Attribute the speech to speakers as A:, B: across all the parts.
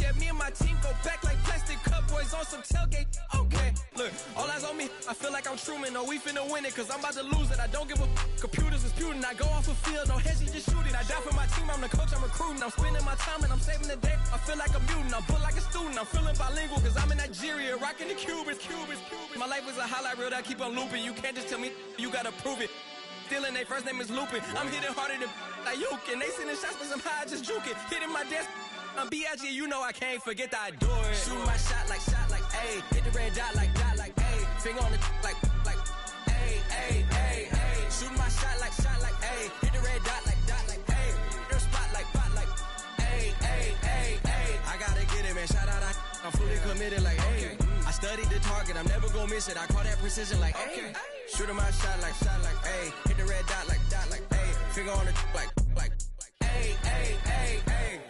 A: Yeah, me and my team go back like plastic cup boys on some tailgate. Okay, look, all eyes on me. I feel like I'm Truman. No, we finna win it, cause I'm about to lose it. I don't give a computers is putin'. I go off a field, no hedging, just shooting. I die for my team, I'm the coach, I'm recruiting. I'm spending my time and I'm saving the day. I feel like a mutant, I'm built like a student. I'm feeling bilingual, cause I'm in Nigeria, rocking the Cubans. My life is a highlight reel that I keep on looping. You can't just tell me, you gotta prove it. Stealing, their first name is Lupin. I'm hitting harder than Ayuk, and they sending shots, but I'm high, just juke it. Hitting my desk, I'm B.I.G., you know I can't forget that I do it. Shoot my shot like, ayy. Hit the red dot like, ayy. Finger on the like, ayy, ayy. Shoot my shot like, ayy. Hit the red dot like, ayy. Their spot like, ayy. I gotta get it, man. Shout out, I'm fully committed like, ayy. I studied the target, I'm never gonna miss it. I call that precision like, ayy. Shooting my shot like, ayy. Hit the red dot like, ayy. Finger on the like, ayy, ayy, ayy, ayy.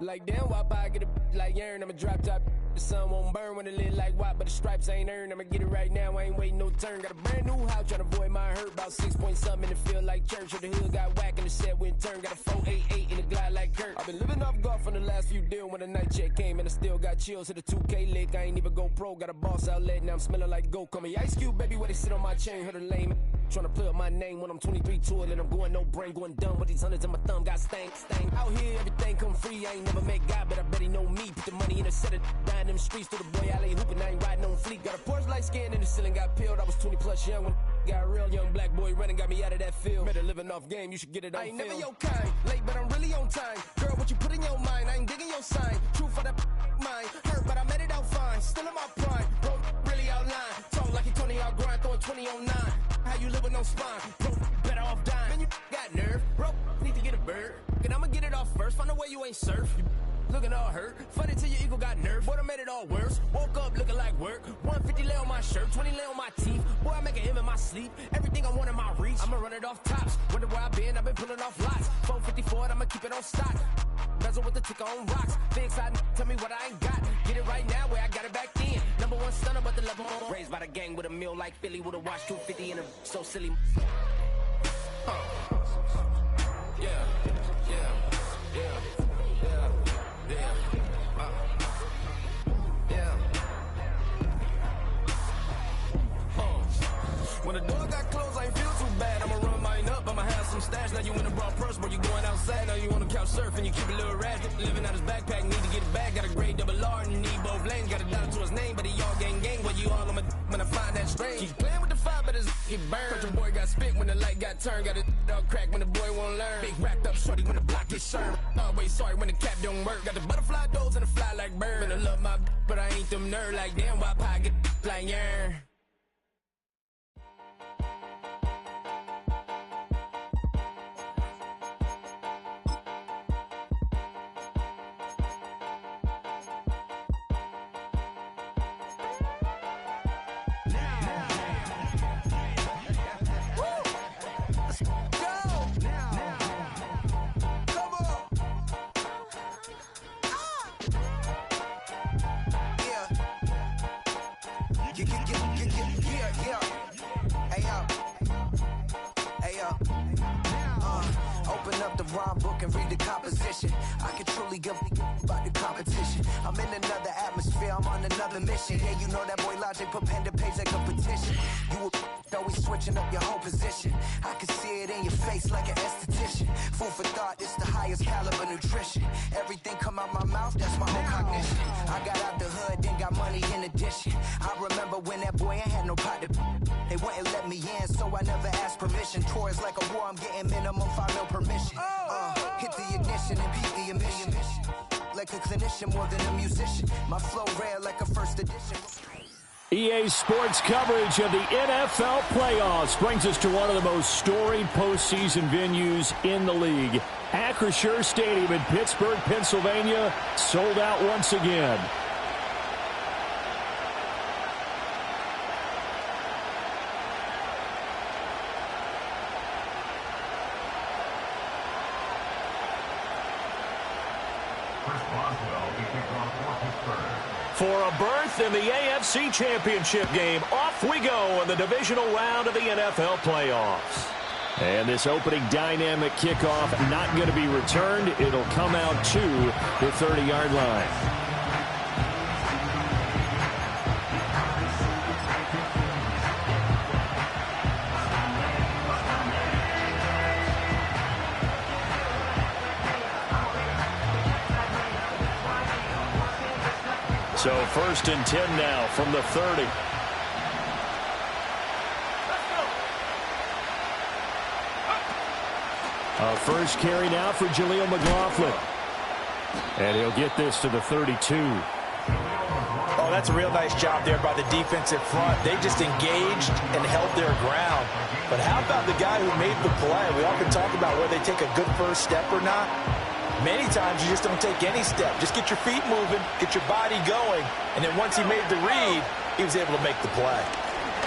B: Like damn, why I get a like urn? I'ma drop top. The sun won't burn when it lit like what, but the stripes ain't earned. I'ma get it right now, I ain't waiting no turn. Got a brand new house, tryna avoid my hurt. About 6 point something in the field like church. Or the hood got whack and the set went turn. Got a 488 in the glide like Kurt. I've been living off golf on the last few deals. When the night check came and I still got chills. Hit a 2K lick, I ain't even go pro. Got a boss outlet, now I'm smelling like goat. Call me Ice Cube, baby, where they sit on my chain. Heard a lame tryna play up my name when I'm 23 to it. And I'm going no brain, going dumb with these hundreds in my thumb. Got stank. Out here, everything come free. I ain't never met God, but I bet he know me. Put the money in a set of down them streets to the boy alley hooping. I ain't riding on fleek. Got a Porsche light skin in the ceiling, got peeled. I was 20 plus young when got real. Young black boy running, got me out of that field. Better living off game, you should get it on film. I ain't never your kind, late but I'm really on time. Girl, what you put in your mind, I ain't digging your sign. True for that mind, hurt but I made it out fine. Still in my prime, bro, really outline. Talk like you Tony out grind, throwing 20 on 9. How you living on spine, bro, better off dying. Man, you got nerve, bro, need to get a bird. And I'ma get it off first, find a way you ain't surf. Looking all hurt, funny till your ego got nerfed. Boy, I made it all worse. Woke up looking like work. 150 lay on my shirt, 20 lay on my teeth. Boy, I make an M in my sleep. Everything I want in my reach. I'ma run it off tops. Wonder where I been, I've been pulling off lots. 454, I'ma keep it on stock. Bezel with the ticker on rocks. Things I tell me what I ain't got. Get it right now where I got it back then. Number one stunner, but the level on. Raised by the gang with a meal like Philly with a watch 250 and a so silly. Yeah. When the door got closed, I ain't feel too bad. I'ma run mine up, I'ma have some stash. Now you in a broad purse, but you going outside. Now you on the couch surfing, you keep a little rash. Living out his backpack, need to get it back. Got a grade double R and you need both lanes. Got a dollar to his name, but he all gang. But you all on my when I find that strange. Keep playing with the fire, but his get burned. But your boy got spit when the light got turned. Got a dog crack when the boy won't learn. Big racked up shorty when the block gets served. Always sorry when the cap don't work. Got the butterfly doors and the fly like bird. And I love my but I ain't them nerd like damn. Why pie get like yarn?
C: Open up the rhyme book and read the composition. I can truly give about the competition. I'm in another atmosphere, I'm on another mission. Yeah, you know that boy Logic put pen to page like a petition. You always switching up your whole position. I can see it in your face like an esthetician. Food for thought, it's the highest caliber nutrition. Everything come out my mouth, that's my whole cognition. I got out the hood, then got money in addition. I remember when that boy ain't had no pot to. They wouldn't let me in, so I never asked permission. Tours like a war, I'm getting minimum 5 mil permission. Hit the ignition and beat the emission. Like a clinician more than a musician. My flow rare like a first edition.
D: EA Sports coverage of the NFL playoffs brings us to one of the most storied postseason venues in the league. Acrisure Stadium in Pittsburgh, Pennsylvania, sold out once again.
E: Chris Boswell, he kicked off
D: for a berth in the AFC Championship game. Off we go in the divisional round of the NFL playoffs. And this opening dynamic kickoff not going to be returned. It'll come out to the 30-yard line. So 1st and 10 now from the 30. A first carry now for Jaleel McLaughlin. And he'll get this to the 32.
E: Oh, that's a real nice job there by the defensive front. They just engaged and held their ground. But how about the guy who made the play? We often talk about whether they take a good first step or not. Many times you just don't take any step. Just get your feet moving, get your body going, and then once he made the read, he was able to make the play.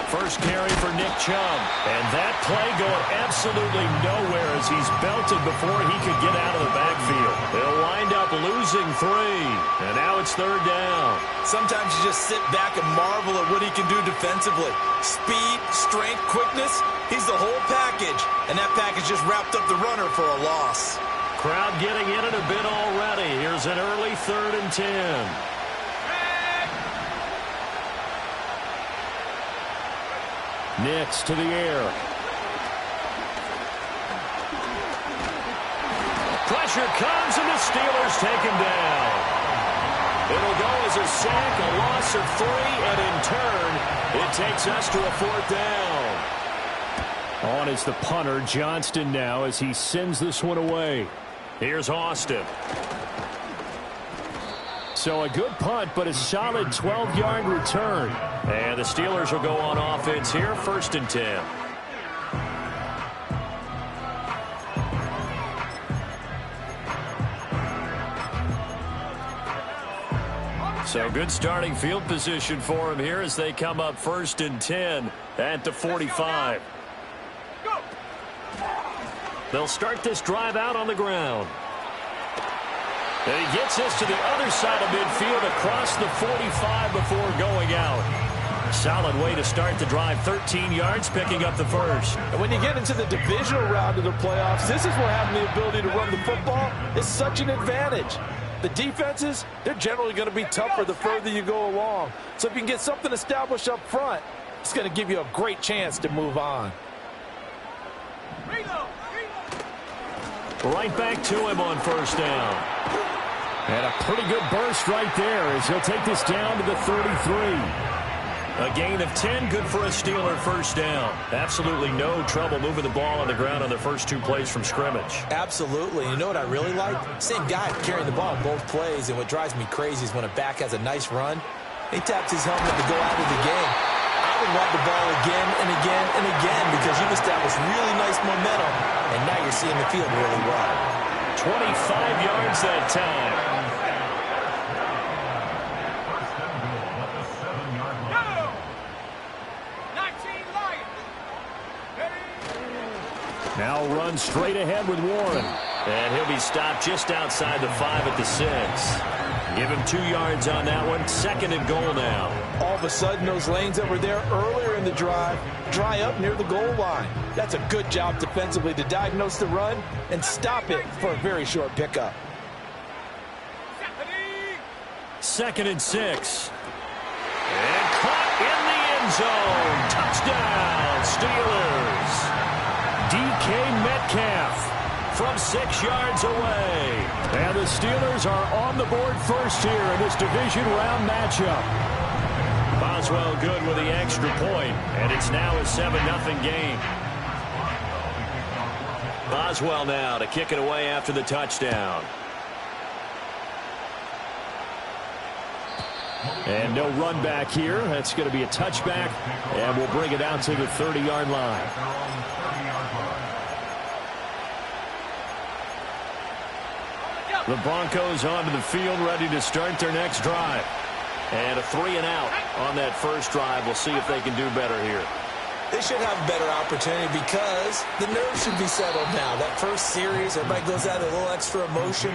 D: First carry for Nick Chubb, and that play going absolutely nowhere as he's belted before he could get out of the backfield. They'll wind up losing 3, and now it's 3rd down.
E: Sometimes you just sit back and marvel at what he can do defensively. Speed, strength, quickness, he's the whole package, and that package just wrapped up the runner for a loss.
D: Crowd getting in it a bit already. Here's an early 3rd and 10. Nix to the air. Pressure comes, and the Steelers take him down. It'll go as a sack, a loss of 3, and in turn, it takes us to a 4th down. On is the punter, Johnston, now as he sends this one away. Here's Austin. So a good punt, but a solid 12-yard return. And the Steelers will go on offense here, 1st and 10. So good starting field position for him here as they come up 1st and 10 at the 45. They'll start this drive out on the ground. And he gets this to the other side of midfield across the 45 before going out. Solid way to start the drive, 13 yards, picking up the first.
E: And when you get into the divisional round of the playoffs, this is where having the ability to run the football is such an advantage. The defenses, they're generally going to be tougher the further you go along. So if you can get something established up front, it's going to give you a great chance to move on.
D: Right back to him on 1st down. And a pretty good burst right there as he'll take this down to the 33. A gain of 10, good for a Steeler 1st down. Absolutely no trouble moving the ball on the ground on their first 2 plays from scrimmage.
E: Absolutely. You know what I really like? Same guy carrying the ball both plays, and what drives me crazy is when a back has a nice run, he taps his helmet to go out of the game. I would run the ball again and again and again because you've established really nice momentum, and now you're seeing the field really well.
D: 25 yards that time. Now run straight ahead with Warren. And he'll be stopped just outside the 5 at the 6. Give him 2 yards on that one. 2nd and goal now.
E: All of a sudden, those lanes that were there earlier in the drive dry up near the goal line. That's a good job defensively to diagnose the run and stop it for a very short pickup.
D: 2nd and 6. And caught in the end zone. Touchdown, Steelers. DK Metcalf from 6 yards away. And the Steelers are on the board first here in this division round matchup. Boswell good with the extra point, and it's now a 7-0 game. Boswell now to kick it away after the touchdown. And no run back here. That's going to be a touchback, and we'll bring it out to the 30-yard line. The Broncos onto the field, ready to start their next drive. And a 3 and out on that first drive. We'll see if they can do better here.
E: They should have a better opportunity because the nerves should be settled now. That first series, everybody goes out with a little extra emotion.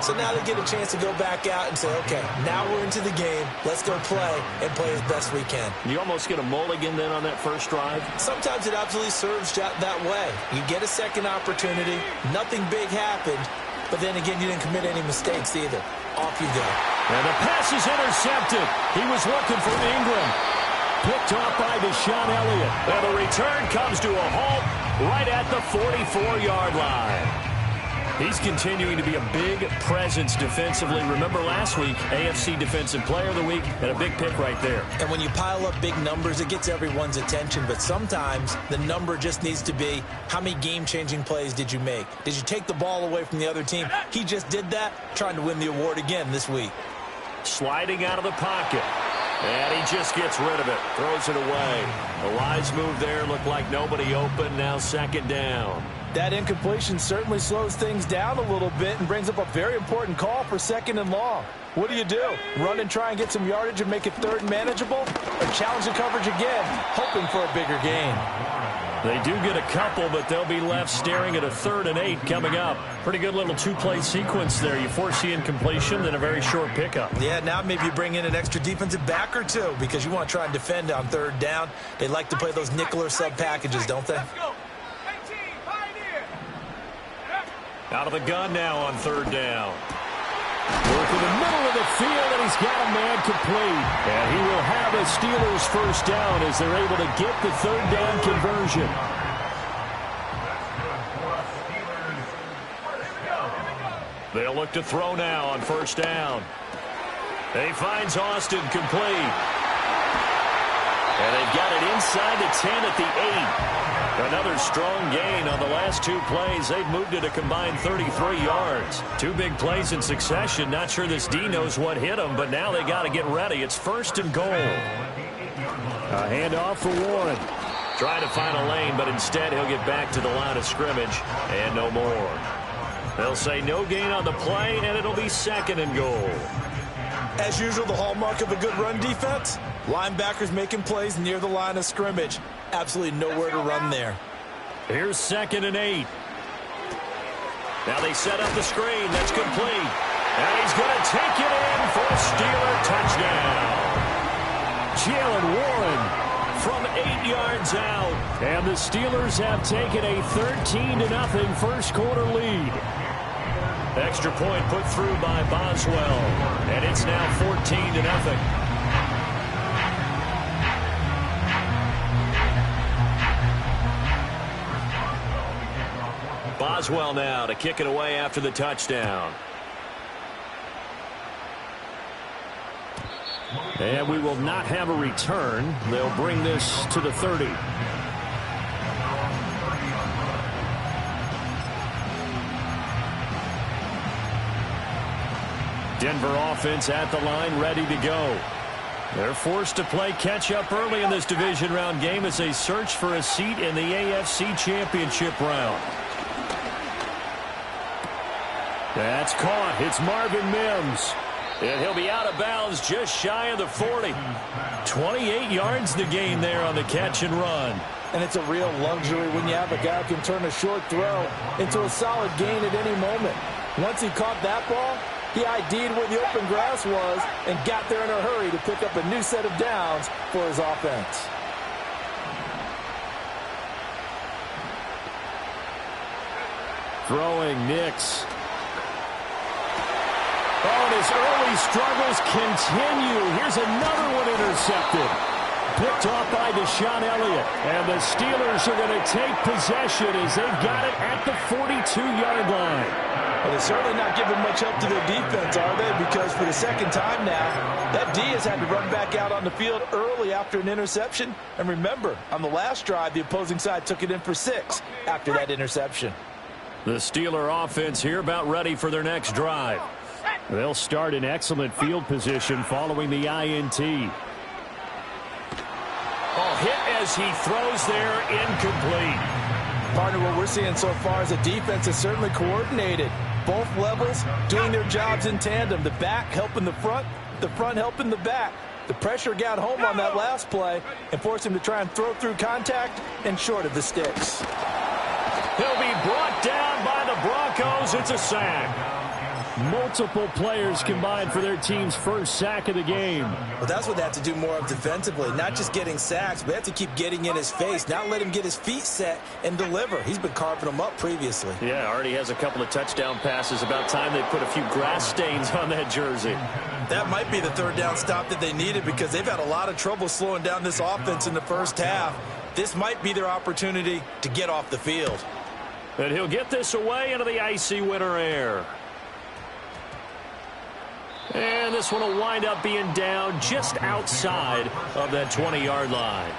E: So now they get a chance to go back out and say, okay, now we're into the game. Let's go play and play as best we can.
D: You almost get a mulligan then on that first drive?
E: Sometimes it absolutely serves that way. You get a second opportunity. Nothing big happened. But then again, you didn't commit any mistakes either. Off you go.
D: And the pass is intercepted. He was looking for Ingram. Picked off by Deshaun Elliott. And the return comes to a halt right at the 44-yard line. He's continuing to be a big presence defensively. Remember last week, AFC Defensive Player of the Week, and a big pick right there.
E: And when you pile up big numbers, it gets everyone's attention. But sometimes the number just needs to be, how many game-changing plays did you make? Did you take the ball away from the other team? He just did that, trying to win the award again this week.
D: Sliding out of the pocket. And he just gets rid of it. Throws it away. A wise move there. Looked like nobody open. Now second down.
E: That incompletion certainly slows things down a little bit and brings up a very important call for second and long. What do? Run and try and get some yardage and make it third and manageable? Or challenge the coverage again, hoping for a bigger gain?
D: They do get a couple, but they'll be left staring at a 3rd and 8 coming up. Pretty good little two-play sequence there. You force the incompletion, then a very short pickup.
E: Yeah, now maybe you bring in an extra defensive back or two because you want to try and defend on 3rd down. They like to play those nickel or sub packages, don't they?
D: Out of the gun now on 3rd down. Work in the middle of the field, and he's got a man complete. And he will have a Steelers first down as they're able to get the 3rd down conversion. They'll look to throw now on 1st down. He finds Austin complete. And they've got it inside the 10 at the 8. Another strong gain on the last 2 plays. They've moved it a combined 33 yards. 2 big plays in succession. Not sure this D knows what hit him, but now they got to get ready. It's 1st and goal. A handoff for Warren. Trying to find a lane, but instead he'll get back to the line of scrimmage and no more. They'll say no gain on the play, and it'll be 2nd and goal.
E: As usual, the hallmark of a good run defense, linebackers making plays near the line of scrimmage. Absolutely nowhere to run there.
D: Here's 2nd and 8. Now they set up the screen. That's complete. And he's going to take it in for a Steeler touchdown. Jaylen Warren from 8 yards out. And the Steelers have taken a 13-0 first quarter lead. Extra point put through by Boswell. And it's now 14-0. Boswell now to kick it away after the touchdown. And we will not have a return. They'll bring this to the 30. Denver offense at the line, ready to go. They're forced to play catch-up early in this division round game as they search for a seat in the AFC Championship round. That's caught. It's Marvin Mims. And he'll be out of bounds just shy of the 40. 28 yards to gain there on the catch and run.
E: And it's a real luxury when you have a guy who can turn a short throw into a solid gain at any moment. Once he caught that ball, he ID'd where the open grass was and got there in a hurry to pick up a new set of downs for his offense.
D: Throwing Nix. Oh, and his early struggles continue. Here's another one intercepted. Picked off by Deshaun Elliott. And the Steelers are going to take possession as they've got it at the 42-yard line.
E: Well, they're certainly not giving much help to their defense, are they? Because for the second time now, that D has had to run back out on the field early after an interception. And remember, on the last drive, the opposing side took it in for 6 after that interception.
D: The Steeler offense here about ready for their next drive. They'll start in excellent field position following the INT. Oh, hit as he throws there, incomplete.
E: Partner, what we're seeing so far is a defense that's certainly coordinated. Both levels doing their jobs in tandem. The back helping the front helping the back. The pressure got home on that last play and forced him to try and throw through contact and short of the sticks.
D: He'll be brought down by the Broncos. It's a sack. Multiple players combined for their team's first sack of the game.
E: Well, that's what they have to do more of defensively. Not just getting sacks, but they have to keep getting in his face. Not let him get his feet set and deliver. He's been carving them up previously.
D: Yeah, already has a couple of touchdown passes. About time they put a few grass stains on that jersey.
E: That might be the third down stop that they needed because they've had a lot of trouble slowing down this offense in the first half. This might be their opportunity to get off the field.
D: And he'll get this away into the icy winter air. And this one will wind up being down just outside of that 20-yard line.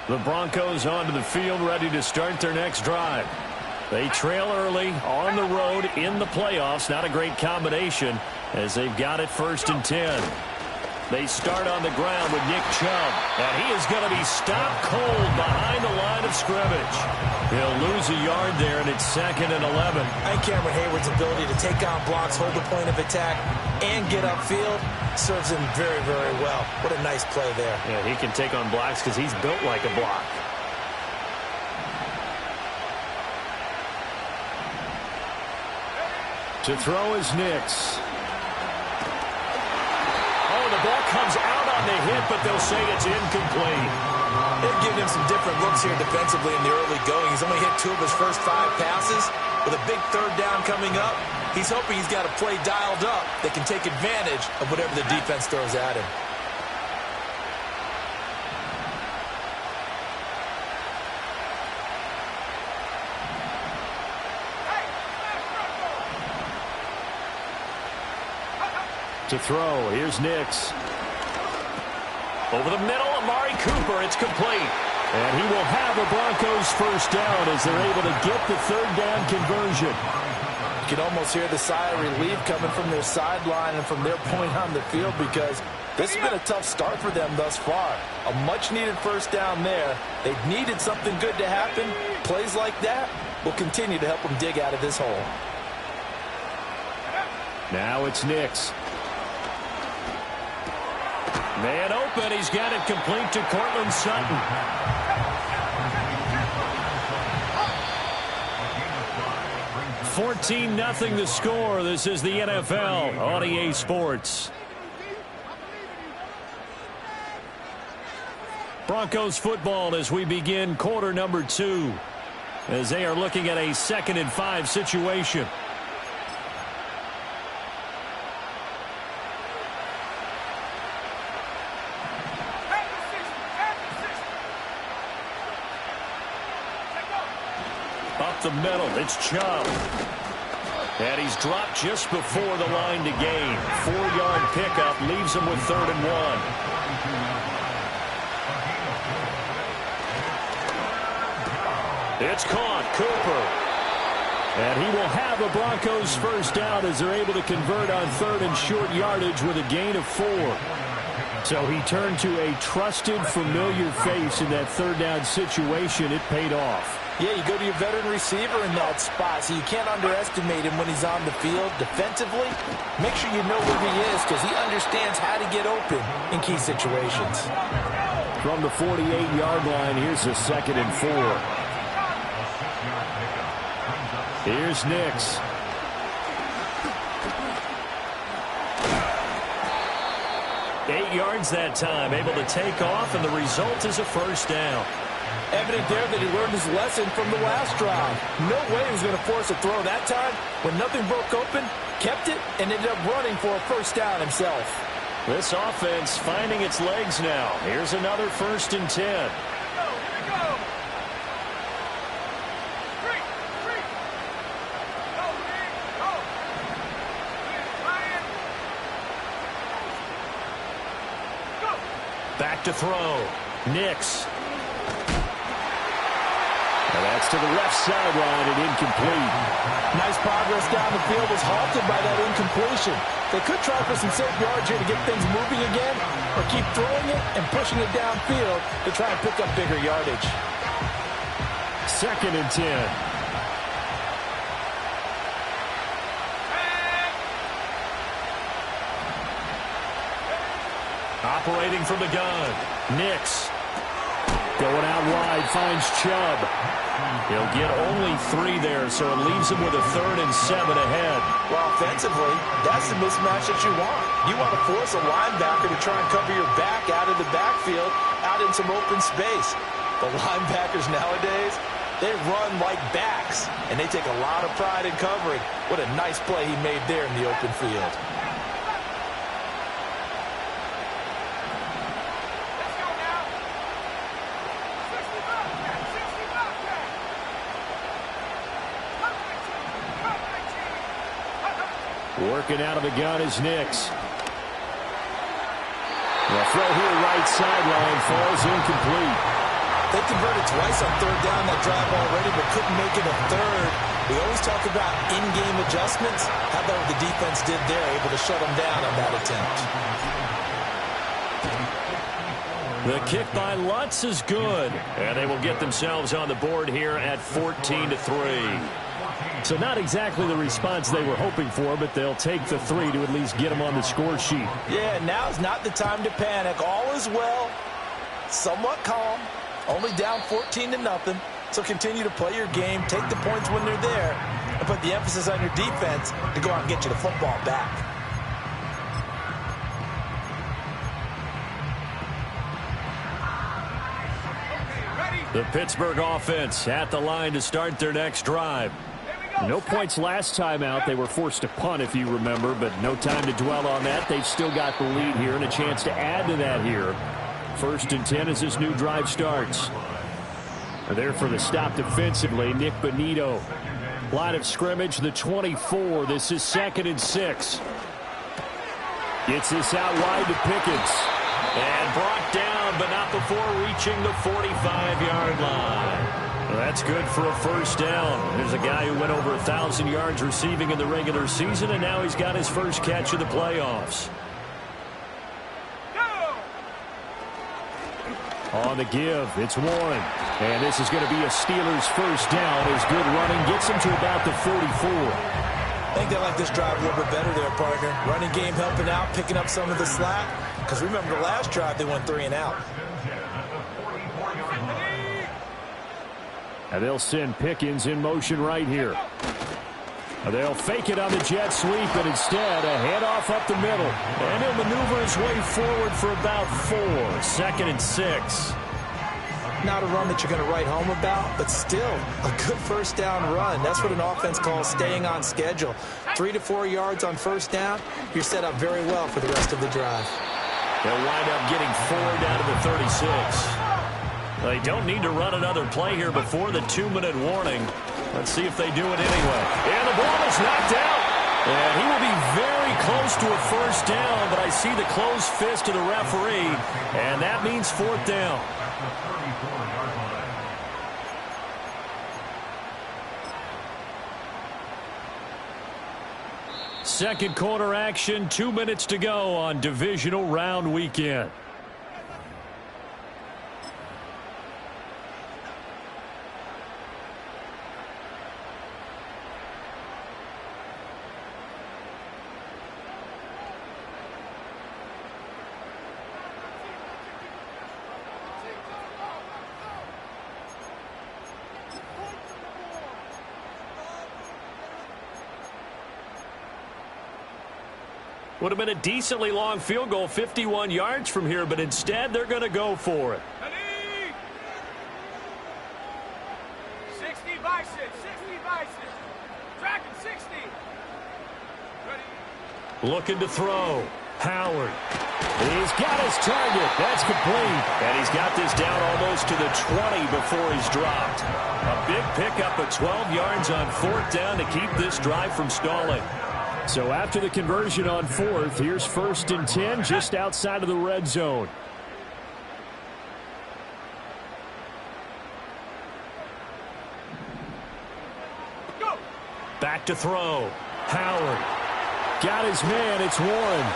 D: The Broncos onto the field, ready to start their next drive. They trail early on the road in the playoffs. Not a great combination as they've got it 1st and 10. They start on the ground with Nick Chubb, and he is going to be stopped cold behind the line of scrimmage. He'll lose a yard there, and it's 2nd and 11.
E: And Cameron Hayward's ability to take on blocks, hold the point of attack, and get upfield serves him very, very well. What a nice play there.
D: Yeah, he can take on blocks because he's built like a block. To throw is Nix. The ball comes out on the hit, but they'll say it's incomplete.
E: They've given him some different looks here defensively in the early going. He's only hit 2 of his first 5 passes. With a big third down coming up, he's hoping he's got a play dialed up that can take advantage of whatever the defense throws at him.
D: To throw, here's Nix. Over the middle, Amari Cooper, it's complete. And he will have a Broncos first down as they're able to get the third down conversion.
E: You can almost hear the sigh of relief coming from their sideline and from their point on the field because this has been a tough start for them thus far. A much-needed first down there. They've needed something good to happen. Plays like that will continue to help them dig out of this hole.
D: Now it's Nix. Man open, he's got it complete to Cortland Sutton. $14-0 the score. This is the NFL on EA Sports. Broncos football as we begin quarter number 2. As they are looking at a 2nd and 5 situation. Up the middle, it's Chubb. And he's dropped just before the line to gain. 4-yard pickup leaves him with 3rd and 1. It's caught, Cooper. And he will have a Broncos first down as they're able to convert on 3rd and short yardage with a gain of 4. So he turned to a trusted, familiar face in that 3rd down situation. It paid off.
E: Yeah, you go to your veteran receiver in that spot, so you can't underestimate him when he's on the field. Defensively, make sure you know where he is because he understands how to get open in key situations.
D: From the 48-yard line, here's a 2nd and 4. Here's Nix. Eight yards that time, able to take off, and the result is a first down.
E: Evident there that he learned his lesson from the last drive. No way he was going to force a throw that time. When nothing broke open, kept it, and ended up running for a first down himself.
D: This offense finding its legs now. Here's another 1st and 10. Back to throw. Nix. And that's to the left sideline and incomplete.
E: Nice progress down the field was halted by that incompletion. They could try for some safe yards here to get things moving again, or keep throwing it and pushing it downfield to try and pick up bigger yardage.
D: 2nd and 10. Operating from the gun. Nix. Going out wide, finds Chubb. He'll get only 3 there, so it leaves him with a 3rd and 7 ahead.
E: Well, offensively, that's the mismatch that you want. You want to force a linebacker to try and cover your back out of the backfield, out in some open space. The linebackers nowadays, they run like backs, and they take a lot of pride in covering. What a nice play he made there in the open field.
D: Working out of the gun is Nix. The throw here right sideline falls incomplete.
E: They converted twice on 3rd down that drive already, but couldn't make it a 3rd. We always talk about in-game adjustments. How about what the defense did there, able to shut them down on that attempt.
D: The kick by Lutz is good, and they will get themselves on the board here at 14-3. So not exactly the response they were hoping for, but they'll take the 3 to at least get them on the score sheet.
E: Yeah, now's not the time to panic. All is well, somewhat calm, only down 14-0. So continue to play your game, take the points when they're there, and put the emphasis on your defense to go out and get you the football back.
D: The Pittsburgh offense at the line to start their next drive. No points last time out. They were forced to punt, if you remember, but no time to dwell on that. They've still got the lead here and a chance to add to that here. 1st and 10 as this new drive starts. There for the stop defensively, Nick Bonito. Line of scrimmage, the 24. This is 2nd and 6. Gets this out wide to Pickens. And brought down, but not before reaching the 45-yard line. Well, that's good for a 1st down. There's a guy who went over 1,000 yards receiving in the regular season, and now he's got his first catch of the playoffs. On the give, it's Warren. And this is going to be a Steelers 1st down. His good running gets him to about the 44.
E: I think they like this drive a little bit better there, partner. Running game helping out, picking up some of the slack. Because remember the last drive, they went 3 and out.
D: And they'll send Pickens in motion right here. They'll fake it on the jet sweep, and instead a handoff up the middle. And he'll maneuver his way forward for about 4. 2nd and 6.
E: Not a run that you're going to write home about, but still a good 1st down run. That's what an offense calls staying on schedule. 3 to 4 yards on 1st down, you're set up very well for the rest of the drive.
D: They'll wind up getting 4 down to the 36. They don't need to run another play here before the 2-minute warning. Let's see if they do it anyway. And the ball is knocked out. And he will be very close to a 1st down, but I see the closed fist of the referee, and that means 4th down. Second quarter action, 2 minutes to go on divisional round weekend. Would have been a decently long field goal, 51 yards from here, but instead they're going to go for it.
F: 60 by 6, 60 by 6. Tracking 60. Ready.
D: Looking to throw. Howard. He's got his target. That's complete. And he's got this down almost to the 20 before he's dropped. A big pickup of 12 yards on 4th down to keep this drive from stalling. So after the conversion on 4th, here's 1st and 10 just outside of the red zone.
F: Go.
D: Back to throw. Howard. Got his man. It's Warren.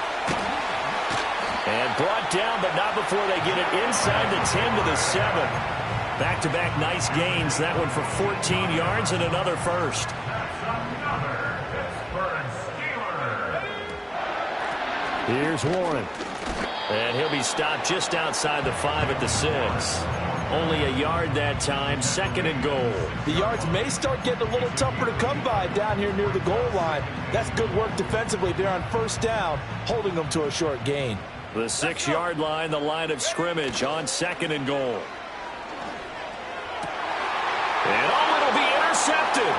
D: And brought down, but not before they get it inside the 10 to the 7. Back-to-back nice gains. That one for 14 yards and another 1st. Here's Warren. And he'll be stopped just outside the 5 at the 6. Only a yard that time, 2nd and goal.
E: The yards may start getting a little tougher to come by down here near the goal line. That's good work defensively there on 1st down, holding them to a short gain.
D: The 6-yard line, the line of scrimmage on 2nd and goal. And it'll be intercepted.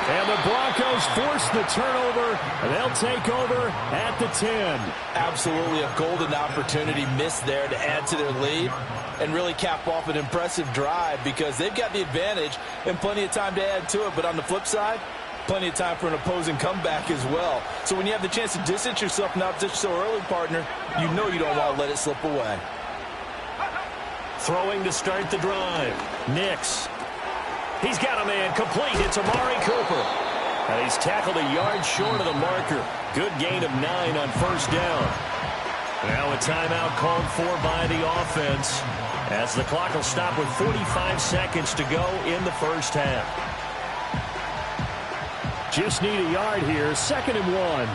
D: And the Broncos force the turnover, and they'll take over at the 10.
E: Absolutely a golden opportunity missed there to add to their lead and really cap off an impressive drive because they've got the advantage and plenty of time to add to it. But on the flip side, plenty of time for an opposing comeback as well. So when you have the chance to distance yourself from opposition so early, partner, you know you don't want to let it slip away.
D: Throwing to start the drive. Nix. He's got a man complete. It's Amari Cooper. And he's tackled a yard short of the marker. Good gain of 9 on 1st down. Now a timeout called for by the offense as the clock will stop with 45 seconds to go in the 1st half. Just need a yard here. 2nd and 1.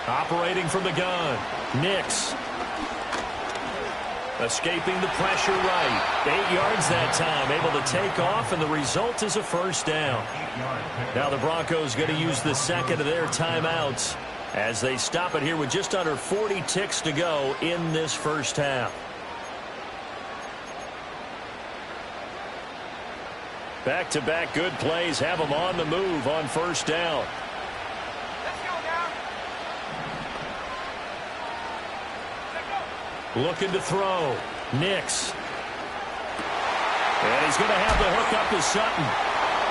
D: Operating from the gun. Nix. Escaping the pressure right. 8 yards that time. Able to take off, and the result is a 1st down. Now the Broncos going to use the 2nd of their timeouts as they stop it here with just under 40 ticks to go in this 1st half. Back-to-back good plays have them on the move on 1st down. Looking to throw. Nix. And he's going to have the hook up to Sutton.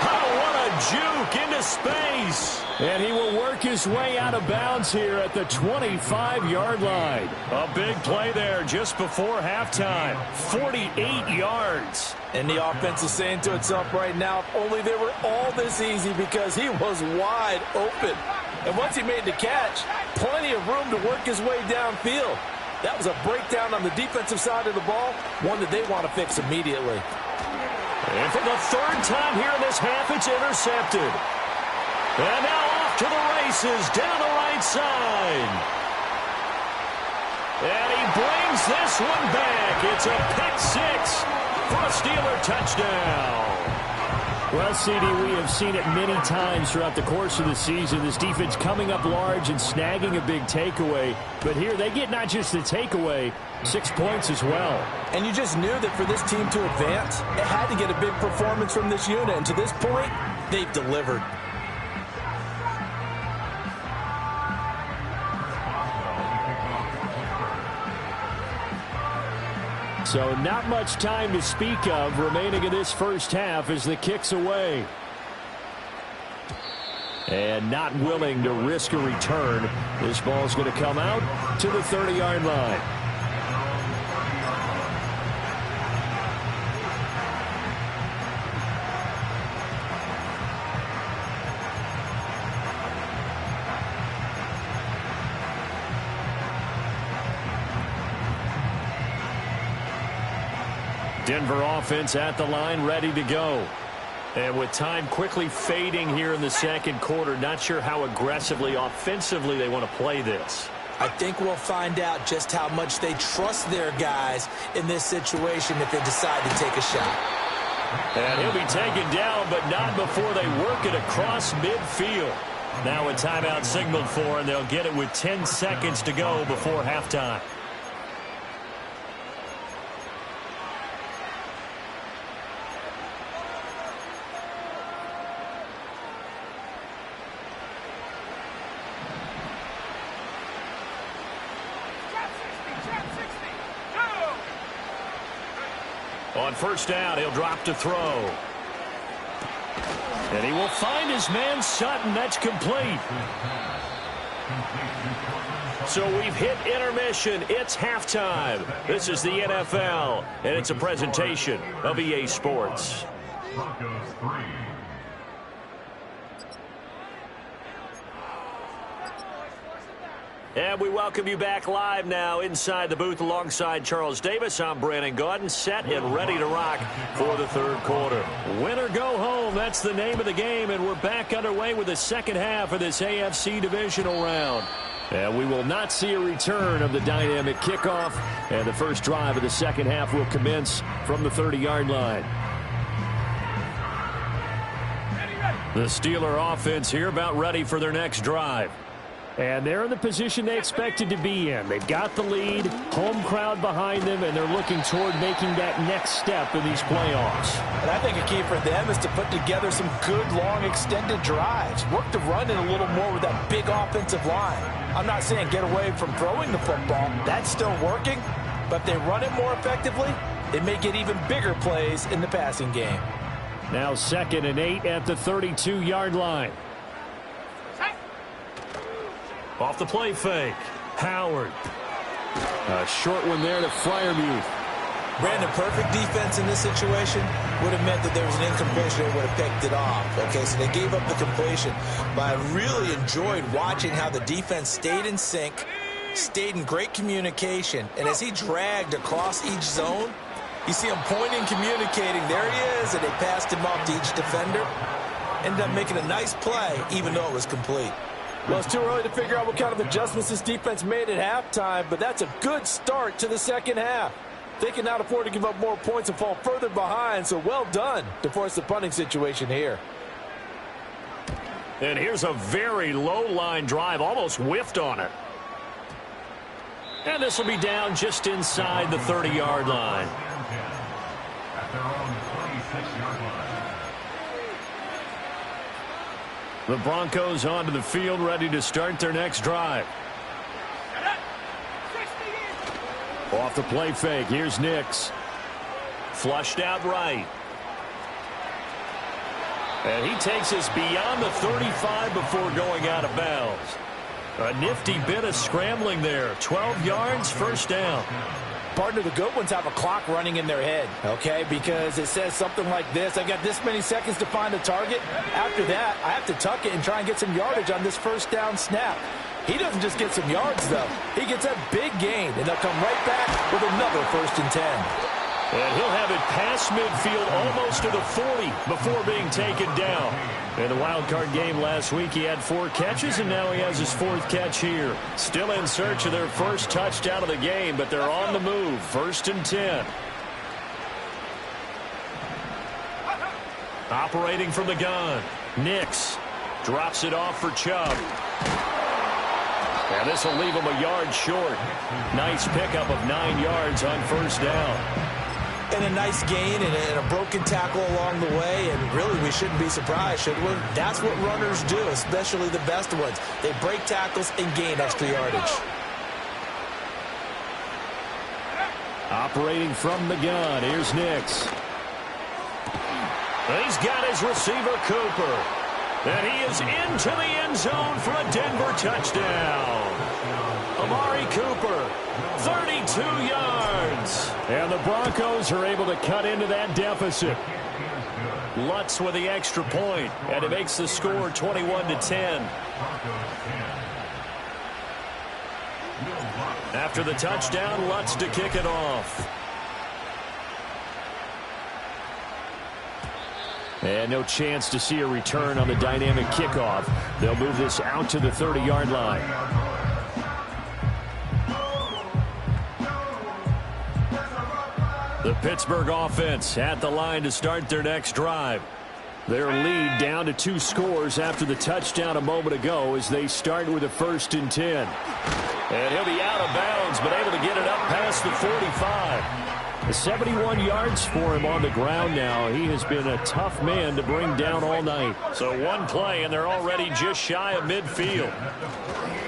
D: Oh, what a juke into space. And he will work his way out of bounds here at the 25-yard line. A big play there just before halftime. 48 yards.
E: And the offense is saying to itself right now, if only they were all this easy because he was wide open. And once he made the catch, plenty of room to work his way downfield. That was a breakdown on the defensive side of the ball, one that they want to fix immediately.
D: And for the 3rd time here in this half, it's intercepted. And now off to the races down the right side. And he brings this one back. It's a pick 6 for a Steeler touchdown. Well, CD, we have seen it many times throughout the course of the season. This defense coming up large and snagging a big takeaway. But here they get not just the takeaway, 6 points as well.
E: And you just knew that for this team to advance, it had to get a big performance from this unit. And to this point, they've delivered.
D: So not much time to speak of remaining in this 1st half as the kick's away. And not willing to risk a return. This ball's going to come out to the 30-yard line. Denver offense at the line, ready to go. And with time quickly fading here in the 2nd quarter, not sure how aggressively, offensively they want to play this.
E: I think we'll find out just how much they trust their guys in this situation if they decide to take a shot.
D: And he'll be taken down, but not before they work it across midfield. Now a timeout signaled for, and they'll get it with 10 seconds to go before halftime. On 1st down, he'll drop to throw. And he will find his man Sutton. That's complete. So we've hit intermission. It's halftime. This is the NFL, and it's a presentation of EA Sports. And we welcome you back live now inside the booth alongside Charles Davis. I'm Brandon Gaudin, set and ready to rock for the third quarter. Win or go home, that's the name of the game, and we're back underway with the second half of this AFC divisional round. And we will not see a return of the dynamic kickoff, and the first drive of the second half will commence from the 30-yard line. The Steeler offense here about ready for their next drive. And they're in the position they expected to be in. They've got the lead, home crowd behind them, and they're looking toward making that next step in these playoffs.
E: And I think a key for them is to put together some good, long, extended drives. Work to run it a little more with that big offensive line. I'm not saying get away from throwing the football. That's still working. But if they run it more effectively, they may get even bigger plays in the passing game.
D: Now 2nd and 8 at the 32-yard line. Off the play fake. Howard. A short one there to Freiermuth.
E: Brandon, perfect defense in this situation would have meant that there was an incompletion. They would have picked it off. Okay, so they gave up the completion. But I really enjoyed watching how the defense stayed in sync, stayed in great communication. And as he dragged across each zone, you see him pointing, communicating. There he is, and they passed him off to each defender. Ended up making a nice play, even though it was complete.
G: Well, it's too early to figure out what kind of adjustments this defense made at halftime, but that's a good start to the second half. They cannot afford to give up more points and fall further behind, so well done to force the punting situation here.
D: And here's a very low-line drive, almost whiffed on it. And this will be down just inside the 30-yard line. The Broncos onto the field, ready to start their next drive. Off the play fake, here's Nix. Flushed out right. And he takes us beyond the 35 before going out of bounds. A nifty bit of scrambling there. 12 yards, first down.
E: Partner, the good ones have a clock running in their head, okay? Because it says something like this. I got this many seconds to find a target. After that, I have to tuck it and try and get some yardage on this first down snap. He doesn't just get some yards, though. He gets a big gain, and they'll come right back with another 1st and 10.
D: And he'll have it past midfield almost to the 40 before being taken down. In the wild card game last week, he had 4 catches, and now he has his 4th catch here. Still in search of their first touchdown of the game, but they're on the move. 1st and 10. Operating from the gun. Nix drops it off for Chubb. And this will leave him a yard short. Nice pickup of 9 yards on first down.
E: And a nice gain and a broken tackle along the way, and really we shouldn't be surprised, should we? That's what runners do, especially the best ones. They break tackles and gain extra yardage.
D: Operating from the gun, here's Nix. He's got his receiver, Cooper. And he is into the end zone for a Denver touchdown. Amari Cooper, 32 yards. And the Broncos are able to cut into that deficit. Lutz with the extra point, and it makes the score 21-10. After the touchdown, Lutz to kick it off. And no chance to see a return on the dynamic kickoff. They'll move this out to the 30-yard line. The Pittsburgh offense at the line to start their next drive. Their lead down to 2 scores after the touchdown a moment ago as they start with a 1st and 10. And he'll be out of bounds, but able to get it up past the 45. 71 yards for him on the ground now. He has been a tough man to bring down all night. So one play, and they're already just shy of midfield.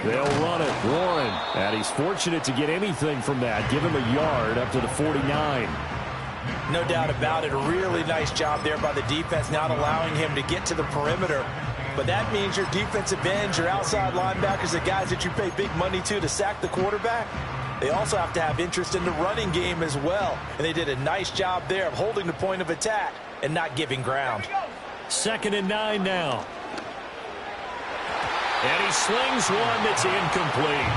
D: They'll run it. Warren. And he's fortunate to get anything from that. Give him a yard up to the 49.
E: No doubt about it. A really nice job there by the defense, not allowing him to get to the perimeter. But that means your defensive ends, your outside linebackers, the guys that you pay big money to sack the quarterback, they also have to have interest in the running game as well. And they did a nice job there of holding the point of attack and not giving ground.
D: 2nd and 9 now. And he slings one that's incomplete.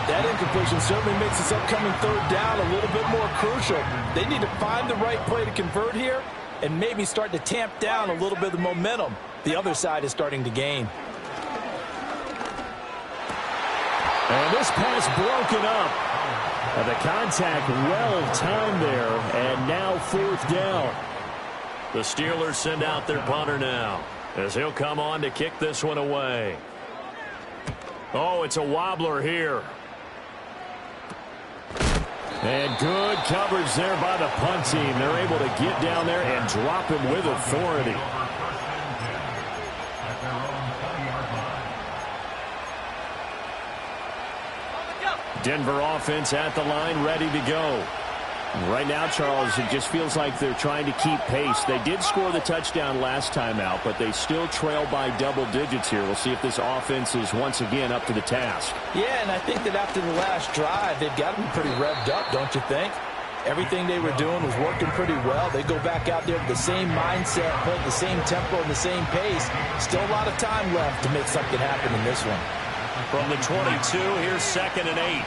G: That incompletion certainly makes this upcoming third down a little bit more crucial. They need to find the right play to convert here and maybe start to tamp down a little bit of the momentum the other side is starting to gain.
D: And this pass broken up. And the contact well timed there. And now fourth down. The Steelers send out their punter now, as he'll come on to kick this one away. Oh, it's a wobbler here. And good coverage there by the punt team. They're able to get down there and drop him with authority. Denver offense at the line, ready to go. Right now, Charles, it just feels like they're trying to keep pace. They did score the touchdown last time out, but they still trail by double digits here. We'll see if this offense is once again up to the task.
G: Yeah, and I think that after the last drive, they've got to be pretty revved up, don't you think? Everything they were doing was working pretty well. They go back out there with the same mindset, playing the same tempo and the same pace. Still a lot of time left to make something happen in this one.
D: From the 22, here's 2nd and 8.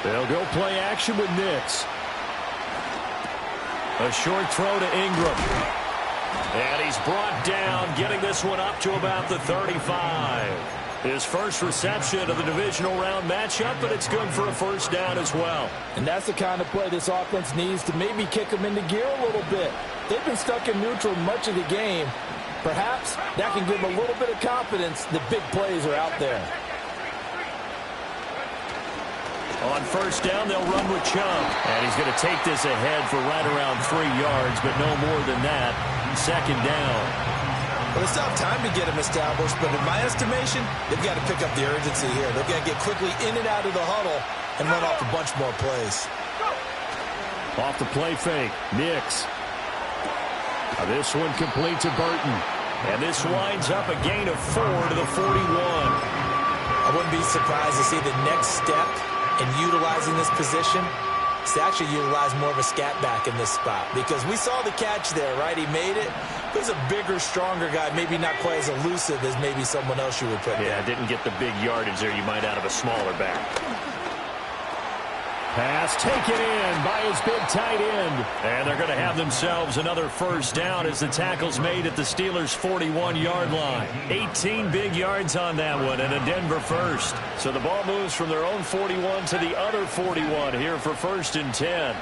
D: They'll go play action with Nix. A short throw to Ingram. And he's brought down, getting this one up to about the 35. His first reception of the divisional round matchup, but it's good for a first down as well.
G: And that's the kind of play this offense needs to maybe kick them into gear a little bit. They've been stuck in neutral much of the game. Perhaps that can give them a little bit of confidence that big plays are out there.
D: On first down, they'll run with Chubb. And he's going to take this ahead for right around 3 yards, but no more than that. 2nd down.
E: Well, they still have time to get him established, but in my estimation, they've got to pick up the urgency here. They've got to get quickly in and out of the huddle and run off a bunch more plays.
D: Off the play fake, Nix. This one complete to Burton. And this winds up a gain of 4 to the 41.
E: I wouldn't be surprised to see the next step in utilizing this position is to actually utilize more of a scat back in this spot, because we saw the catch there, right? He made it. He's a bigger, stronger guy, maybe not quite as elusive as maybe someone else you would put there.
D: Didn't get the big yardage there you might out of a smaller back. Pass taken in by his big tight end. And they're going to have themselves another first down as the tackle's made at the Steelers' 41-yard line. 18 big yards on that one and a Denver first. So the ball moves from their own 41 to the other 41 here for 1st and 10.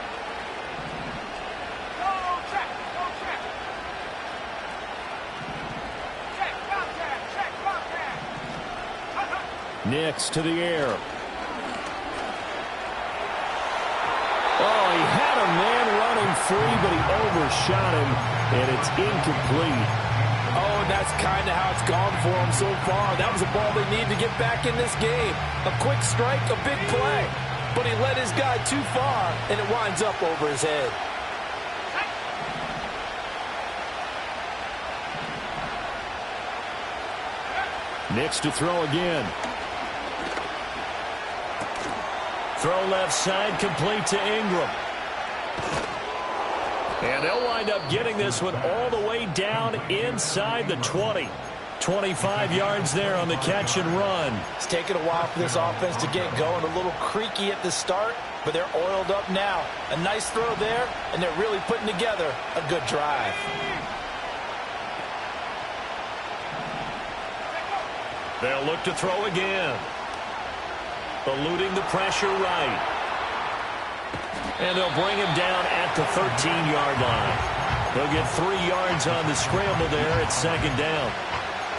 D: Nix to the air. Oh, he had a man running free, but he overshot him, and it's incomplete.
G: Oh, and that's kind of how it's gone for him so far. That was a ball they need to get back in this game. A quick strike, a big play. But he led his guy too far, and it winds up over his head.
D: Nix to throw again. Throw left side, complete to Ingram. And they'll wind up getting this one all the way down inside the 20. 25 yards there on the catch and run.
G: It's taken a while for this offense to get going. A little creaky at the start, but they're oiled up now. A nice throw there, and they're really putting together a good drive.
D: They'll look to throw again. Eluding the pressure right. And they'll bring him down at the 13-yard line. They'll get 3 yards on the scramble there at 2nd down.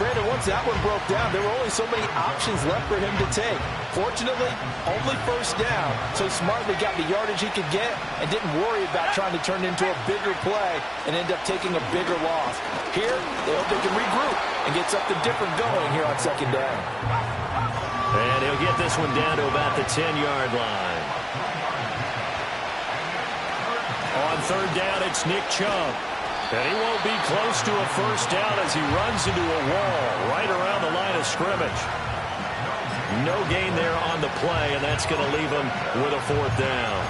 G: Brandon, once that one broke down, there were only so many options left for him to take. Fortunately, only first down, so smartly got the yardage he could get and didn't worry about trying to turn it into a bigger play and end up taking a bigger loss. Here, they hope they can regroup and get something different going here on 2nd down.
D: And he'll get this one down to about the 10-yard line. On 3rd down, it's Nick Chubb. And he won't be close to a first down as he runs into a wall right around the line of scrimmage. No gain there on the play, and that's going to leave him with a 4th down.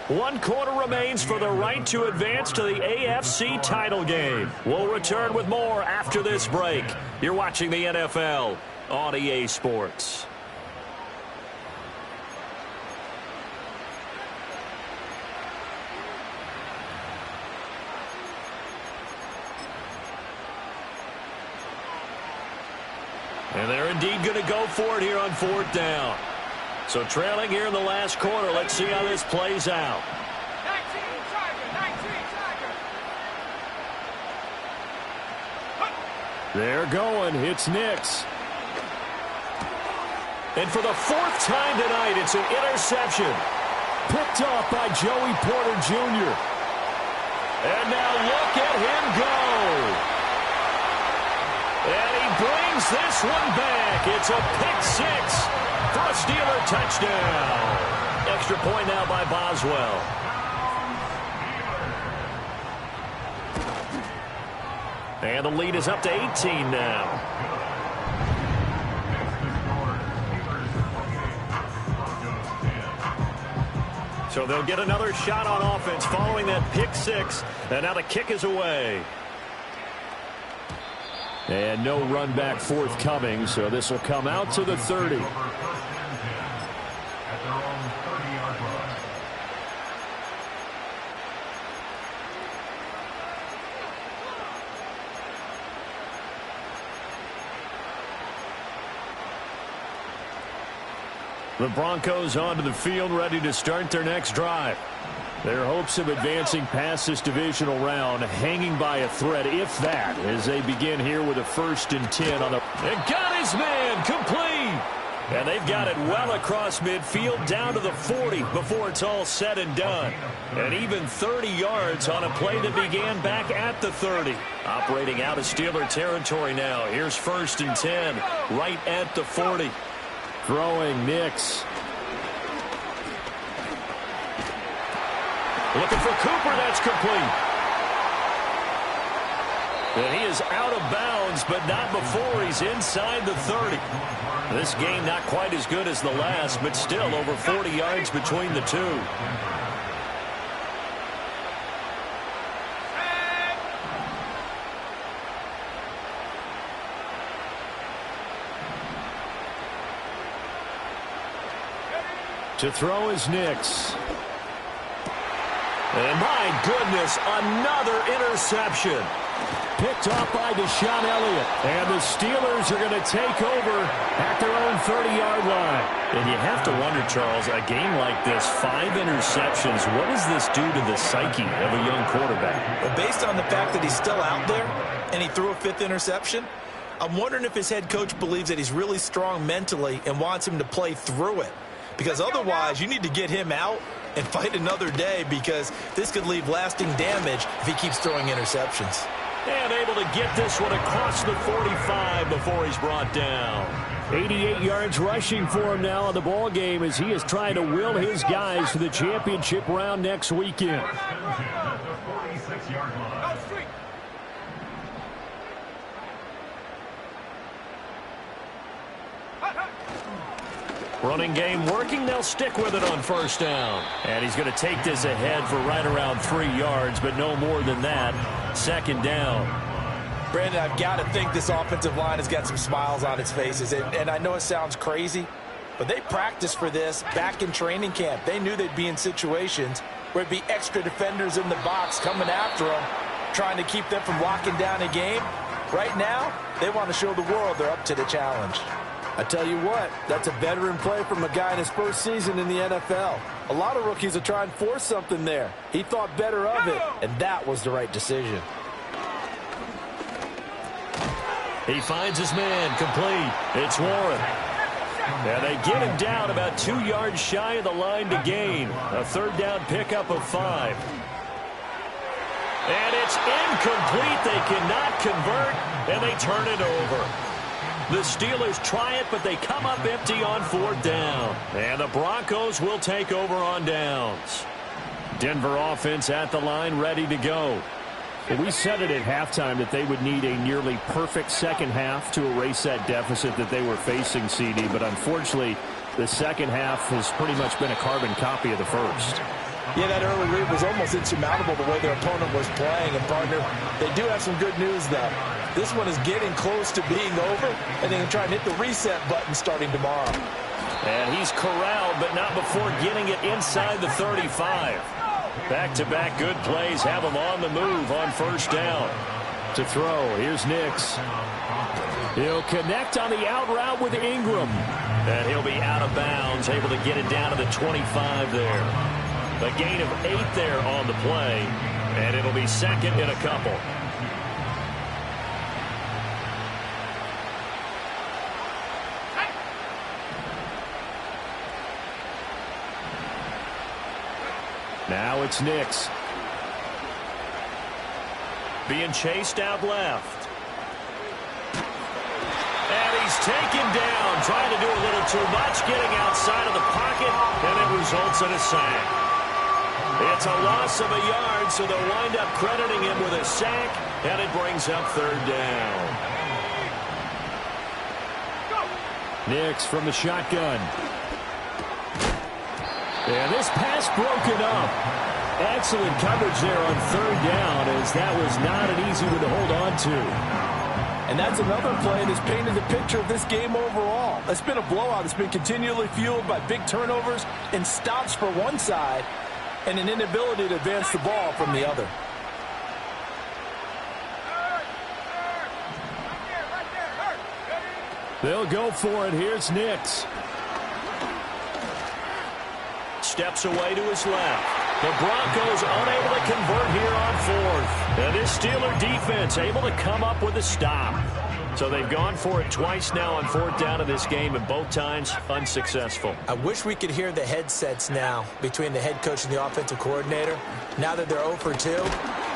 D: 1 quarter remains for the right to advance to the AFC title game. We'll return with more after this break. You're watching the NFL on EA Sports. And they're indeed going to go for it here on 4th down. So trailing here in the last quarter. Let's see how this plays out.
F: 19 Tiger.
D: They're going. It's Nix. And for the 4th time tonight, it's an interception. Picked off by Joey Porter Jr. And now look at him go. And he brings this one back. It's a pick 6 for a Steeler touchdown. Extra point now by Boswell. And the lead is up to 18 now. So they'll get another shot on offense following that pick 6. And now the kick is away. And no run back forthcoming, so this will come out to the 30. The Broncos onto the field, ready to start their next drive. Their hopes of advancing past this divisional round hanging by a thread, if that, as they begin here with a 1st and 10 on the... And got his man complete! And they've got it well across midfield down to the 40 before it's all said and done. And even 30 yards on a play that began back at the 30. Operating out of Steeler territory now. Here's 1st and 10 right at the 40. Throwing Nix. Looking for Cooper, that's complete. And he is out of bounds, but not before he's inside the 30. This game not quite as good as the last, but still over 40 yards between the two. To throw is Nix. And my goodness, another interception. Picked off by Deshaun Elliott. And the Steelers are going to take over at their own 30-yard line. And you have to wonder, Charles, a game like this, 5 interceptions, what does this do to the psyche of a young quarterback?
E: Well, based on the fact that he's still out there and he threw a 5th interception, I'm wondering if his head coach believes that he's really strong mentally and wants him to play through it. Because otherwise, you need to get him out and fight another day, because this could leave lasting damage if he keeps throwing interceptions.
D: And able to get this one across the 45 before he's brought down. 88 yards rushing for him now in the ball game as he is trying to will his guys to the championship round next weekend. Running game working. They'll stick with it on 1st down. And he's going to take this ahead for right around 3 yards, but no more than that. 2nd down.
E: Brandon, I've got to think this offensive line has got some smiles on its faces. And I know it sounds crazy, but they practiced for this back in training camp. They knew they'd be in situations where it'd be extra defenders in the box coming after them, trying to keep them from locking down a game. Right now, they want to show the world they're up to the challenge.
G: I tell you what, that's a veteran play from a guy in his 1st season in the NFL. A lot of rookies are trying to force something there. He thought better of it, and that was the right decision.
D: He finds his man complete. It's Warren. And they get him down about 2 yards shy of the line to gain. A 3rd down pickup of 5. And it's incomplete. They cannot convert, and they turn it over. The Steelers try it, but they come up empty on 4th down. And the Broncos will take over on downs. Denver offense at the line, ready to go. And we said it at halftime that they would need a nearly perfect second half to erase that deficit that they were facing, CD. But unfortunately, the second half has pretty much been a carbon copy of the first.
E: Yeah, that early lead was almost insurmountable the way their opponent was playing. And, partner, they do have some good news, though. This one is getting close to being over, and they can try and hit the reset button starting tomorrow.
D: And he's corralled, but not before getting it inside the 35. Back-to-back good plays have him on the move on first down. To throw, here's Nix. He'll connect on the out route with Ingram. And he'll be out of bounds, able to get it down to the 25 there. A gain of 8 there on the play, and it'll be second and a couple. Now it's Nix. Being chased out left. And he's taken down, trying to do a little too much, getting outside of the pocket, and it results in a sack. It's a loss of a yard, so they'll wind up crediting him with a sack, and it brings up third down. Nix from the shotgun. And this pass broken up. Excellent coverage there on third down, as that was not an easy one to hold on to.
G: And that's another play that's painted the picture of this game overall. It's been a blowout. It's been continually fueled by big turnovers and stops for one side and an inability to advance the ball from the other.
D: They'll go for it. Here's Nix. Steps away to his left. The Broncos unable to convert here on fourth. And this Steeler defense able to come up with a stop. So they've gone for it twice now on fourth down in this game, and both times unsuccessful.
E: I wish we could hear the headsets now between the head coach and the offensive coordinator. Now that they're 0 for 2,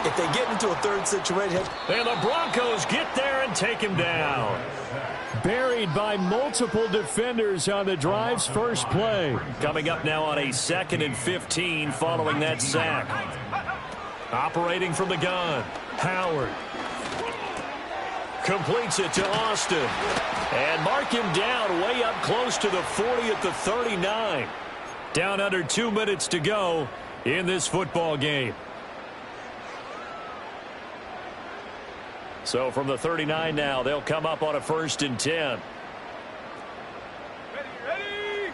E: if they get into a third situation.
D: And the Broncos get there and take him down. Buried by multiple defenders on the drive's first play. Coming up now on a 2nd and 15 following that sack. Operating from the gun, Howard. Completes it to Austin. And mark him down way up close to the 40 at the 39. Down under 2 minutes to go in this football game. So from the 39 now, they'll come up on a 1st and 10.
F: Ready.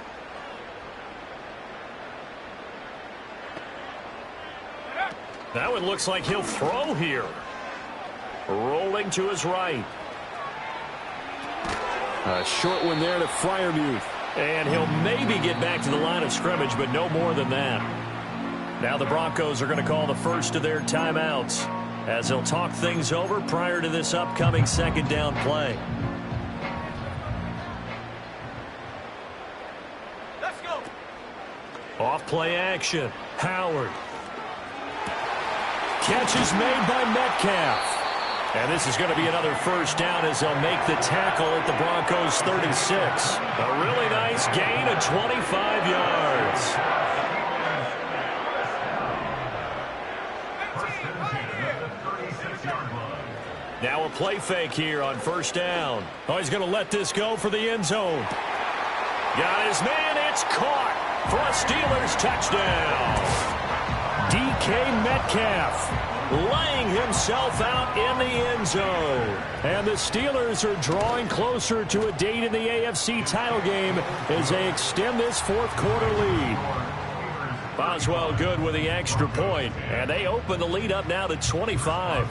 D: That one looks like he'll throw here. Rolling to his right. A short one there to Freiermuth. And he'll maybe get back to the line of scrimmage, but no more than that. Now the Broncos are going to call the first of their timeouts, as they'll talk things over prior to this upcoming 2nd down play.
F: Let's go.
D: Off play action. Howard. Catch is made by Metcalf. And this is going to be another first down as they'll make the tackle at the Broncos 36. A really nice gain of 25 yards. Now a play fake here on first down. Oh, he's going to let this go for the end zone. Got his man. It's caught for a Steelers touchdown. DK Metcalf laying himself out in the end zone. And the Steelers are drawing closer to a date in the AFC title game as they extend this 4th quarter lead. Boswell good with the extra point, and they open the lead up now to 25.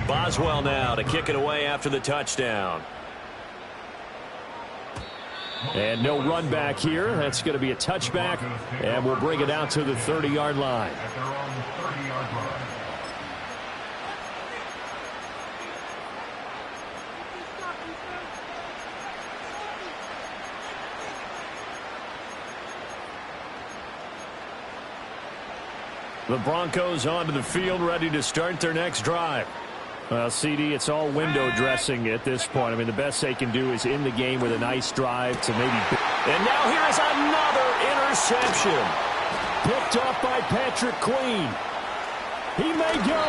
D: Boswell now to kick it away after the touchdown. And no run back here. That's going to be a touchback, and we'll bring it out to the 30-yard line. The Broncos onto the field, ready to start their next drive. Well, CD, it's all window dressing at this point. I mean, the best they can do is in the game with a nice drive to maybe... And now here is another interception. Picked up by Patrick Queen. He may go.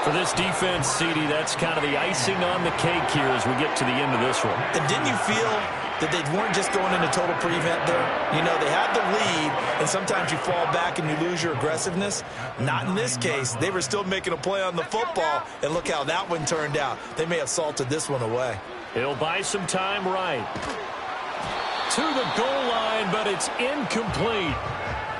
D: For this defense, CD, that's kind of the icing on the cake here as we get to the end of this one.
E: And didn't you feel that they weren't just going into total prevent there? You know, they had the lead, and sometimes you fall back and you lose your aggressiveness. Not in this case. They were still making a play on the football, and look how that one turned out. They may have salted this one away.
D: He'll buy some time right. To the goal line, but it's incomplete.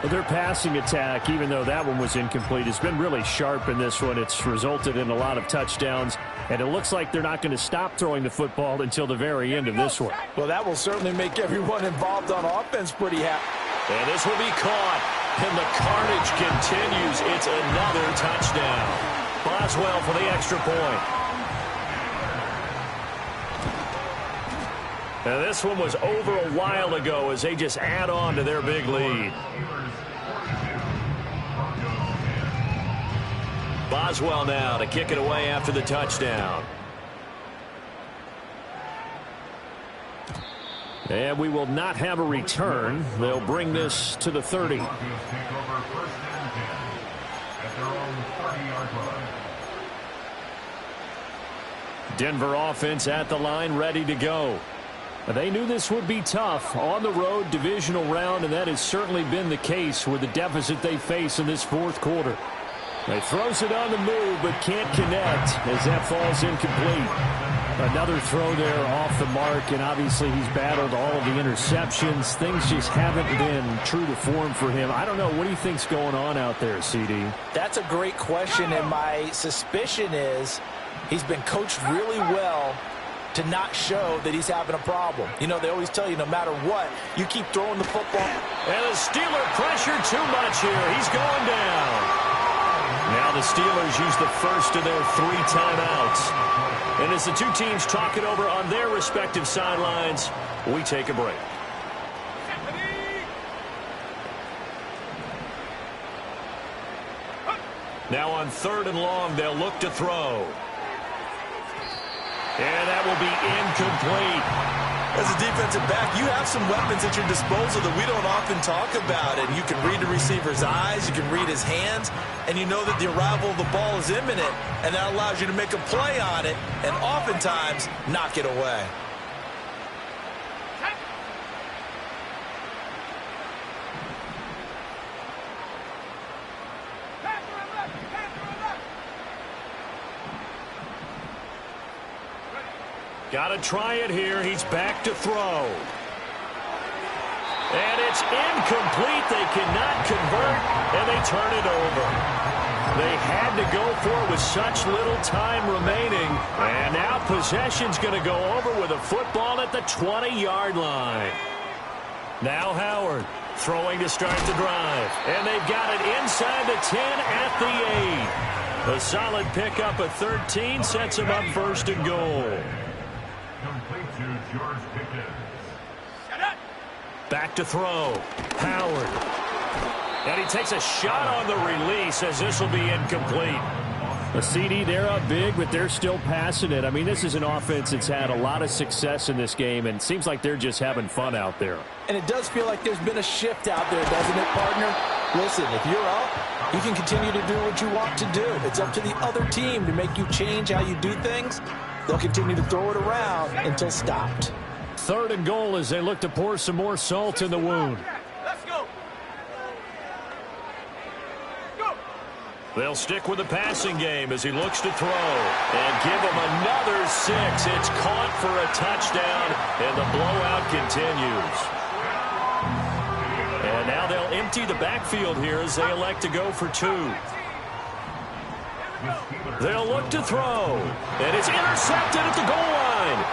D: Their passing attack, even though that one was incomplete, has been really sharp in this one. It's resulted in a lot of touchdowns, and it looks like they're not going to stop throwing the football until the very end of this one.
G: Well, that will certainly make everyone involved on offense pretty happy.
D: And this will be caught, and the carnage continues. It's another touchdown. Boswell for the extra point. And this one was over a while ago as they just add on to their big lead. Boswell now to kick it away after the touchdown. And we will not have a return. They'll bring this to the 30. Denver offense at the line, ready to go. They knew this would be tough on the road, divisional round, and that has certainly been the case with the deficit they face in this fourth quarter. They throws it on the move, but can't connect as that falls incomplete. Another throw there off the mark, and obviously he's battled all of the interceptions. Things just haven't been true to form for him. I don't know. What do you think's going on out there, CD?
E: That's a great question, and my suspicion is he's been coached really well to not show that he's having a problem. You know, they always tell you no matter what, you keep throwing the football.
D: And the Steeler pressure too much here. He's going down. Now the Steelers use the first of their 3 timeouts. And as the two teams talk it over on their respective sidelines, we take a break. Now on 3rd and long, they'll look to throw. And that will be incomplete.
E: As a defensive back, you have some weapons at your disposal that we don't often talk about. And you can read the receiver's eyes, you can read his hands, and you know that the arrival of the ball is imminent, and that allows you to make a play on it and oftentimes knock it away.
D: Got to try it here. He's back to throw. And it's incomplete. They cannot convert, and they turn it over. They had to go for it with such little time remaining. And now possession's going to go over with a football at the 20-yard line. Now Howard throwing to start the drive. And they've got it inside the 10 at the 8. A solid pickup of 13 sets them up 1st and goal. Back to throw. Howard. And he takes a shot on the release as this will be incomplete. The CD, they're up big, but they're still passing it. I mean, this is an offense that's had a lot of success in this game, and it seems like they're just having fun out there.
E: And it does feel like there's been a shift out there, doesn't it, partner? Listen, if you're up, you can continue to do what you want to do. It's up to the other team to make you change how you do things. They'll continue to throw it around until stopped.
D: 3rd and goal as they look to pour some more salt in the wound.
F: Let's go. Go.
D: They'll stick with the passing game as he looks to throw. And give him another 6. It's caught for a touchdown, and the blowout continues. And now they'll empty the backfield here as they elect to go for 2. They'll look to throw. And it's intercepted at the goal line.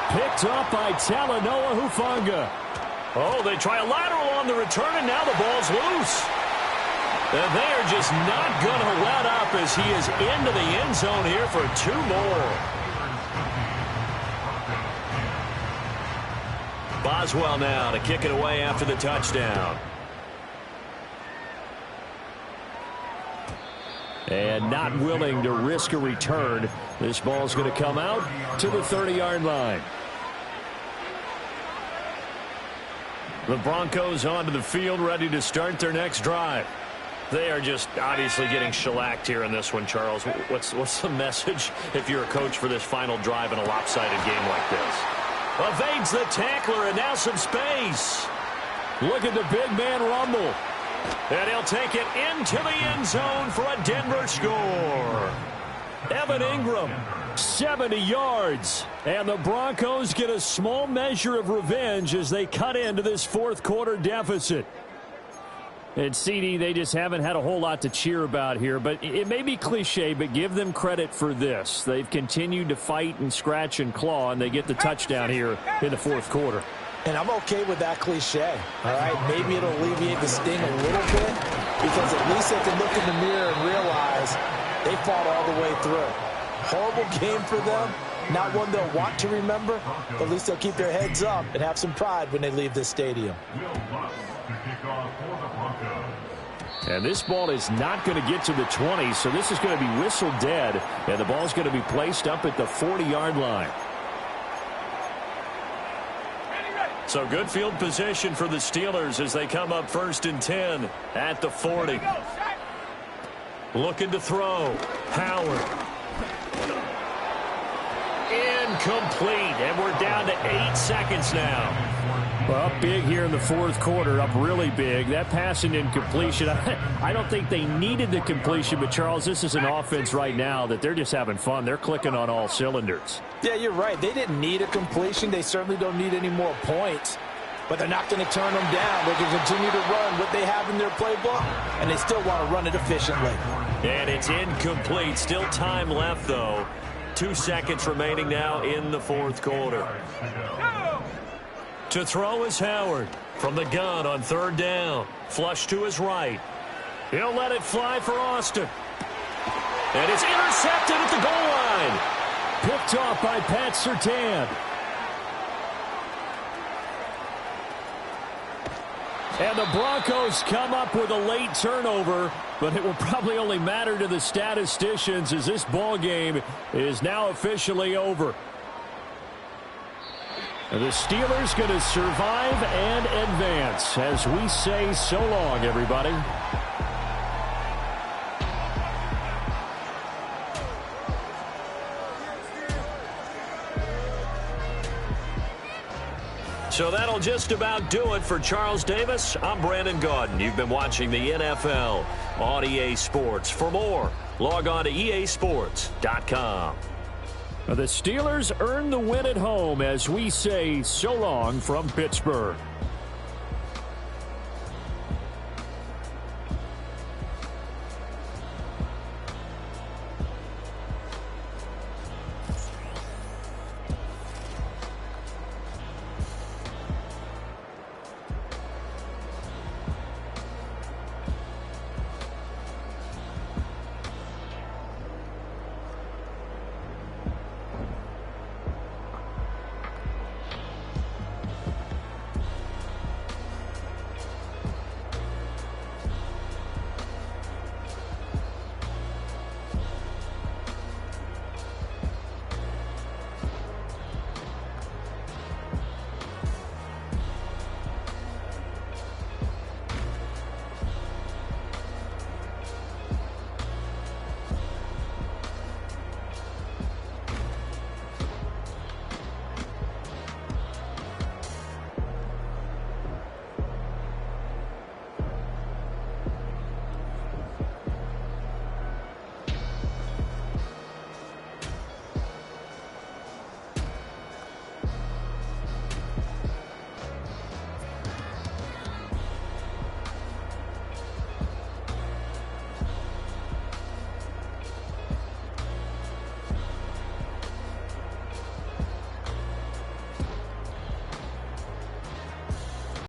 D: Picked up by Talanoa Hufanga. Oh, they try a lateral on the return, and now the ball's loose. And they're just not going to let up as he is into the end zone here for 2 more. Boswell now to kick it away after the touchdown. And not willing to risk a return. This ball's going to come out to the 30-yard line. The Broncos onto the field, ready to start their next drive. They are just obviously getting shellacked here in this one, Charles. What's the message if you're a coach for this final drive in a lopsided game like this? Evades the tackler, and now some space. Look at the big man rumble. And he'll take it into the end zone for a Denver score. Evan Ingram, 70 yards. And the Broncos get a small measure of revenge as they cut into this fourth quarter deficit. And CD, they just haven't had a whole lot to cheer about here. But it may be cliche, but give them credit for this. They've continued to fight and scratch and claw, and they get the touchdown here in the fourth quarter.
E: And I'm okay with that cliche, all right? Maybe it'll alleviate the sting a little bit because at least they can look in the mirror and realize they fought all the way through. Horrible game for them, not one they'll want to remember, but at least they'll keep their heads up and have some pride when they leave this stadium.
D: And this ball is not going to get to the 20, so this is going to be whistled dead, and the ball's going to be placed up at the 40-yard line. So good field position for the Steelers as they come up 1st and 10 at the 40. Looking to throw. Howard. Incomplete, and we're down to 8 seconds now. Well, up big here in the fourth quarter, up really big. That pass and incompletion, I don't think they needed the completion, but Charles, this is an offense right now that they're just having fun. They're clicking on all cylinders.
E: Yeah, you're right. They didn't need a completion. They certainly don't need any more points, but they're not going to turn them down. They can continue to run what they have in their playbook, and they still want to run it efficiently.
D: And it's incomplete. Still time left, though. 2 seconds remaining now in the fourth quarter. To throw is Howard from the gun on 3rd down. Flush to his right. He'll let it fly for Austin. And it's intercepted at the goal line. Picked off by Pat Surtain. And the Broncos come up with a late turnover, but it will probably only matter to the statisticians as this ball game is now officially over. The Steelers going to survive and advance as we say so long, everybody. So that'll just about do it for Charles Davis. I'm Brandon Gaudin. You've been watching the NFL on EA Sports. For more, log on to easports.com. The Steelers earn the win at home as we say so long from Pittsburgh.